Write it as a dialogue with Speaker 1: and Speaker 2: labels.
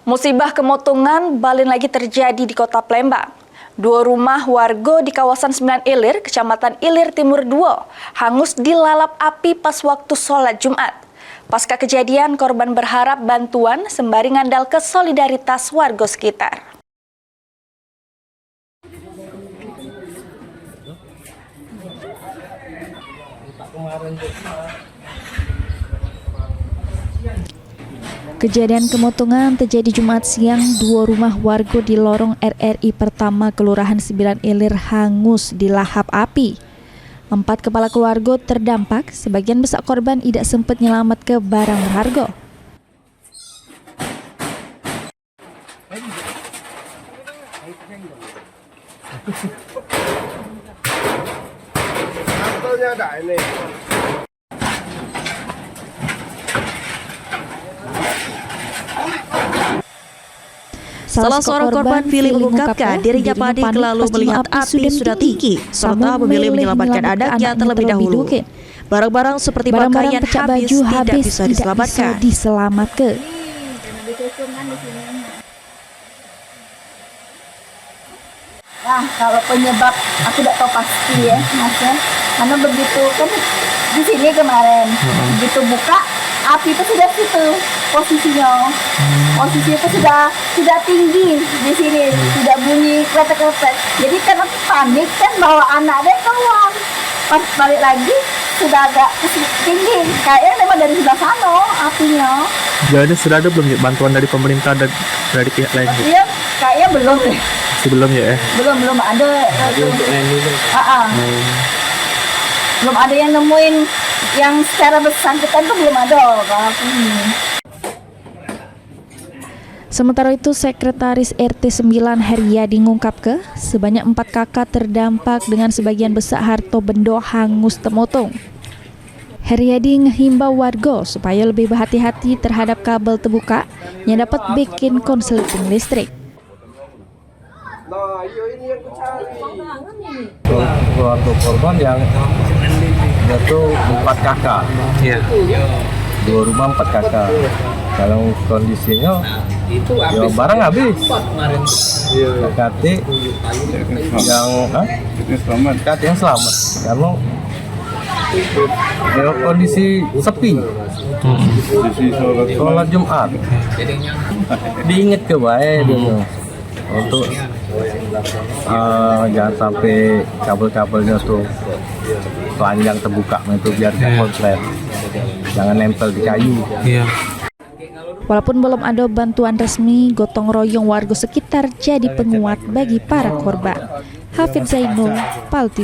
Speaker 1: Musibah kemotongan balik lagi terjadi di Kota Palembang. 2 rumah warga di kawasan 9 Ilir, Kecamatan Ilir Timur 2, hangus dilalap api pas waktu sholat Jumat. Pasca kejadian, korban berharap bantuan sembari ngandal ke solidaritas warga sekitar. Kejadian kemotongan terjadi Jumat siang. 2 rumah warga di lorong RRI pertama Kelurahan 9 Ilir hangus dilahap api. 4 kepala keluarga terdampak, sebagian besar korban tidak sempat nyelamat ke barang berharga.
Speaker 2: Salah seorang korban Fili mengungkapkan dirinya panik lalu melihat api sudah tinggi serta memilih menyelamatkan anaknya terlebih dahulu. Barang-barang seperti pakaian habis tidak bisa diselamatkan.
Speaker 3: Nah, kalau penyebab aku tidak tahu pasti ya, Mas ya. Karena begitu kan di sini kemarin, begitu buka api itu sudah situ posisinya. Posisi itu sudah tinggi di sini, sudah bunyi kletek-kletek. Jadi kan aku panik kan bawa anak dia keluar. Pas balik lagi sudah agak tinggi. Kayaknya memang dari sebelah sana apinya.
Speaker 4: Jadi sudah ada belum bantuan dari pemerintah dan dari pihak lain?
Speaker 3: Iya, kayaknya belum deh.
Speaker 4: Sebelum ya?
Speaker 3: Belum ada. Belum ada yang nemuin yang secara bersangkutan tuh belum ada.
Speaker 1: Sementara itu, Sekretaris RT 9 Heriadi mengungkapkan sebanyak 4 kakak terdampak dengan sebagian besar harta benda hangus temotong. Heriadi menghimbau warga supaya lebih berhati-hati terhadap kabel terbuka yang dapat bikin konsleting listrik.
Speaker 5: Nah, ini yang kucari. Keluarga korban yang jatuh 4 kakak. Iya. 2 rumah 4 kakak. Kalau kondisinya ya barang habis. Kakak yang selamat. Kalau ya kondisi sepi. Sholat Jumat. Diingat ke baik dulu. Untuk jangan sampai kabel-kabelnya tuh telanjang terbuka itu biar konslet, jangan nempel di kayu.
Speaker 1: Walaupun belum ada bantuan resmi, gotong royong warga sekitar jadi penguat bagi para korban. Hafid Zainul, PAL TV.